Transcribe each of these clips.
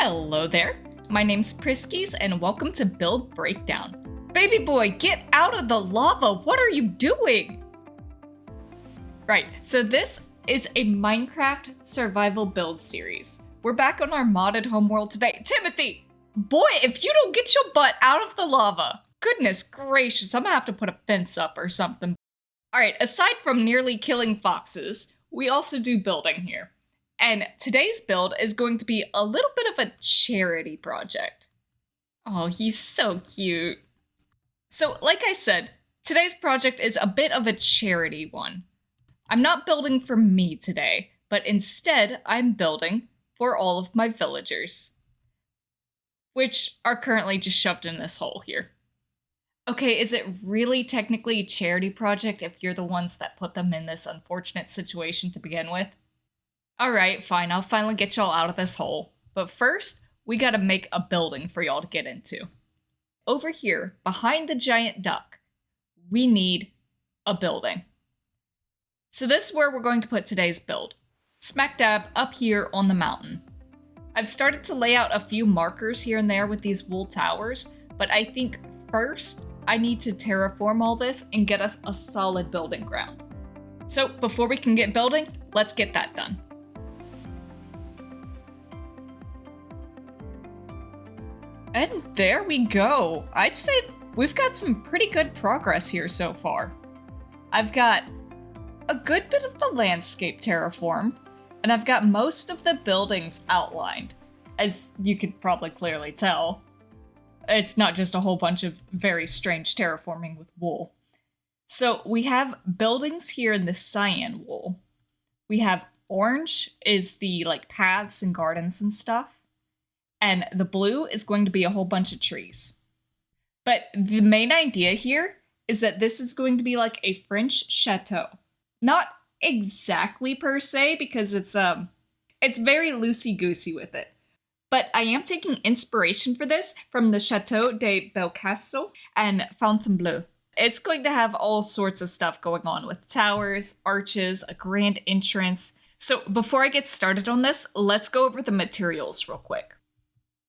Hello there, my name's Priskies and welcome to Build Breakdown. Baby boy, get out of the lava! What are you doing? Right, so this is a Minecraft survival build series. We're back on our modded homeworld today. Timothy! Boy, if you don't get your butt out of the lava! Goodness gracious, I'm gonna have to put a fence up or something. Alright, aside from nearly killing foxes, we also do building here. And today's build is going to be a little bit of a charity project. Oh, he's so cute. So, like I said, today's project is a bit of a charity one. I'm not building for me today, but instead I'm building for all of my villagers, which are currently just shoved in this hole here. Okay, is it really technically a charity project if you're the ones that put them in this unfortunate situation to begin with? Alright, fine, I'll finally get y'all out of this hole. But first, we gotta make a building for y'all to get into. Over here, behind the giant duck, we need a building. So this is where we're going to put today's build. Smack dab up here on the mountain. I've started to lay out a few markers here and there with these wool towers, but I think first I need to terraform all this and get us a solid building ground. So before we can get building, let's get that done. And there we go. I'd say we've got some pretty good progress here so far. I've got a good bit of the landscape terraformed, and I've got most of the buildings outlined, as you could probably clearly tell. It's not just a whole bunch of very strange terraforming with wool. So we have buildings here in the cyan wool. We have orange is the paths and gardens and stuff. And the blue is going to be a whole bunch of trees. But the main idea here is that this is going to be like a French chateau. Not exactly per se, because it's very loosey-goosey with it. But I am taking inspiration for this from the Chateau de Belcastel and Fontainebleau. It's going to have all sorts of stuff going on with towers, arches, a grand entrance. So before I get started on this, let's go over the materials real quick.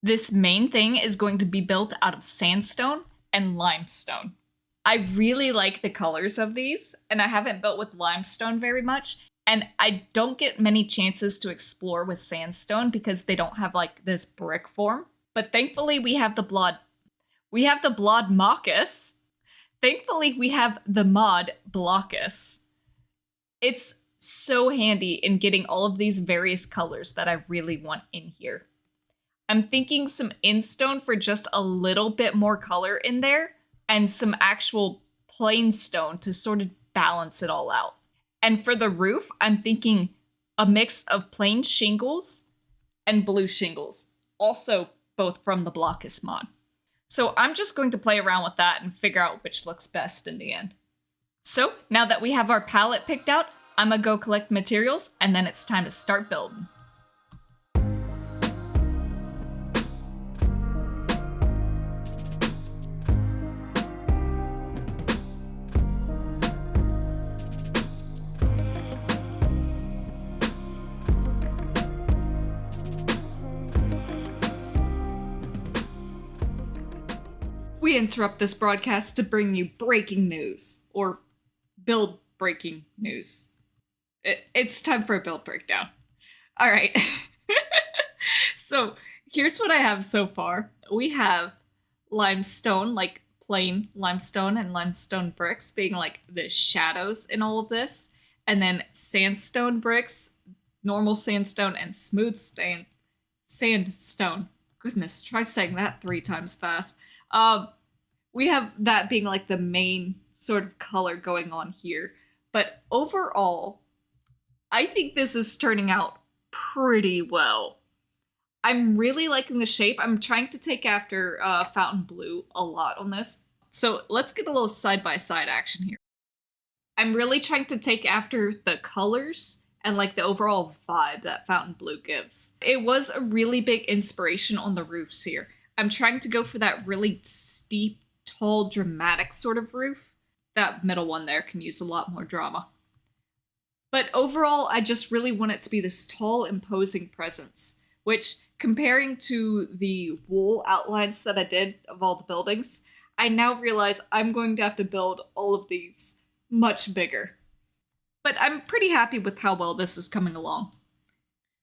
This main thing is going to be built out of sandstone and limestone. I really like the colors of these, and I haven't built with limestone very much, and I don't get many chances to explore with sandstone because they don't have this brick form. But thankfully we have the blood Mockus. Thankfully we have the mod Blockus. It's so handy in getting all of these various colors that I really want in here. I'm thinking some instone for just a little bit more color in there, and some actual plain stone to sort of balance it all out. And for the roof, I'm thinking a mix of plain shingles and blue shingles, also both from the Blockus mod. So I'm just going to play around with that and figure out which looks best in the end. So now that we have our palette picked out, I'm gonna go collect materials, and then it's time to start building. We interrupt this broadcast to bring you breaking news, or build breaking news. It's time for a build breakdown. All right. So here's what I have so far. We have limestone, plain limestone and limestone bricks being the shadows in all of this. And then sandstone bricks, normal sandstone, and smooth sandstone. Goodness, try saying that 3 times fast. We have that being the main sort of color going on here. But overall, I think this is turning out pretty well. I'm really liking the shape. I'm trying to take after Fontainebleau a lot on this. So let's get a little side-by-side action here. I'm really trying to take after the colors and the overall vibe that Fontainebleau gives. It was a really big inspiration on the roofs here. I'm trying to go for that really steep, tall, dramatic sort of roof. That middle one there can use a lot more drama. But overall, I just really want it to be this tall, imposing presence, which comparing to the wool outlines that I did of all the buildings, I now realize I'm going to have to build all of these much bigger. But I'm pretty happy with how well this is coming along.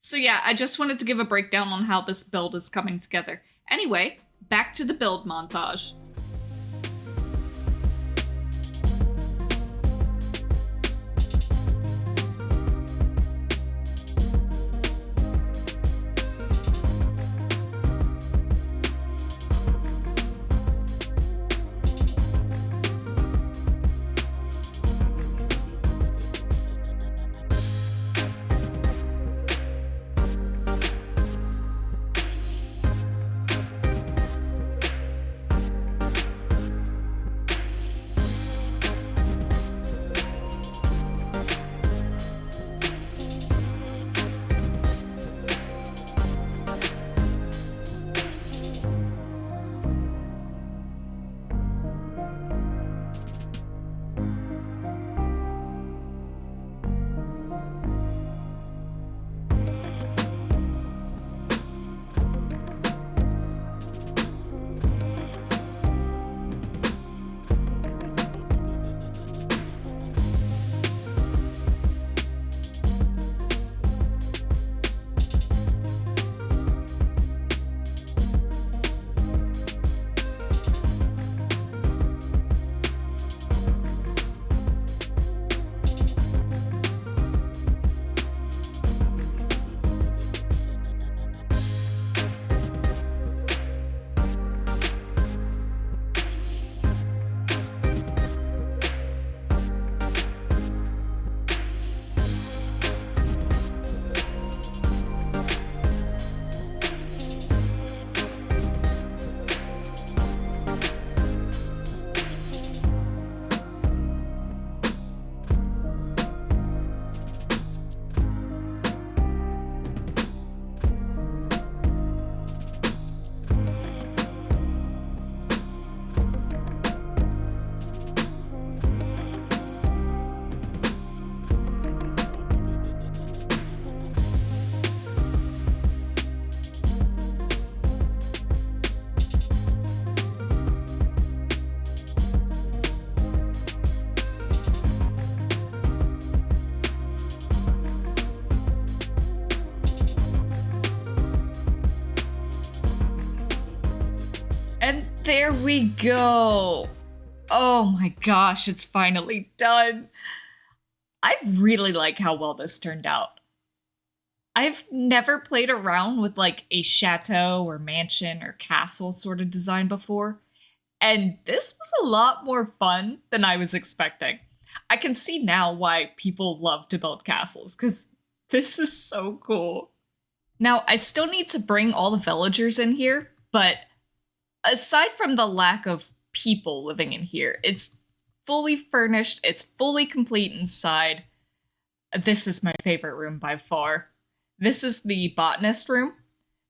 So yeah, I just wanted to give a breakdown on how this build is coming together. Anyway, back to the build montage. And there we go. Oh my gosh, it's finally done. I really like how well this turned out. I've never played around with like a chateau or mansion or castle sort of design before, and this was a lot more fun than I was expecting. I can see now why people love to build castles, because this is so cool. Now, I still need to bring all the villagers in here, but aside from the lack of people living in here, it's fully furnished, it's fully complete inside. This is my favorite room by far. This is the botanist room,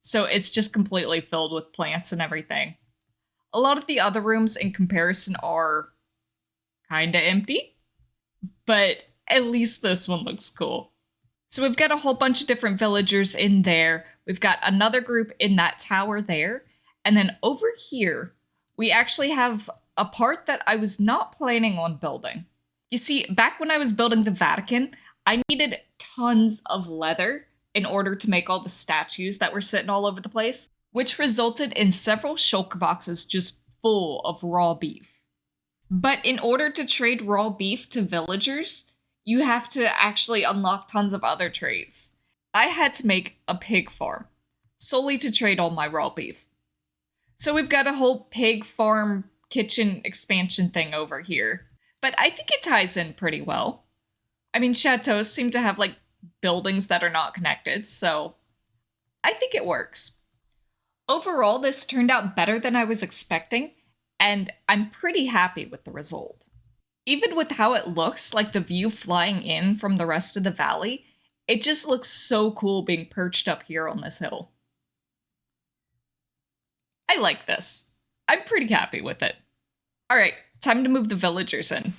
so it's just completely filled with plants and everything. A lot of the other rooms in comparison are kinda empty, but at least this one looks cool. So we've got a whole bunch of different villagers in there. We've got another group in that tower there. And then over here, we actually have a part that I was not planning on building. You see, back when I was building the Vatican, I needed tons of leather in order to make all the statues that were sitting all over the place, which resulted in several shulker boxes just full of raw beef. But in order to trade raw beef to villagers, you have to actually unlock tons of other trades. I had to make a pig farm solely to trade all my raw beef. So we've got a whole pig farm kitchen expansion thing over here. But I think it ties in pretty well. I mean, chateaus seem to have like buildings that are not connected, so I think it works. Overall, this turned out better than I was expecting, and I'm pretty happy with the result. Even with how it looks, like the view flying in from the rest of the valley, it just looks so cool being perched up here on this hill. I like this. I'm pretty happy with it. All right, time to move the villagers in.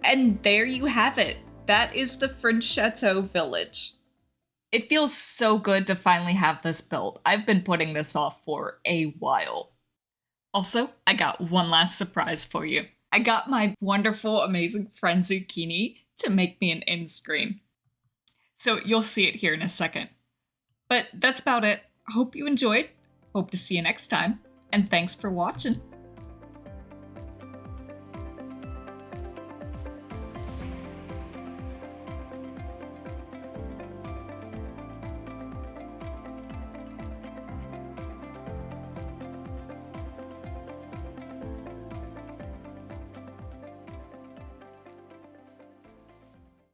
And there you have it. That is the French Chateau village. It feels so good to finally have this built. I've been putting this off for a while. Also, I got one last surprise for you. I got my wonderful, amazing friend Zucchini to make me an end screen. So you'll see it here in a second. But that's about it. I hope you enjoyed. Hope to see you next time. And thanks for watching.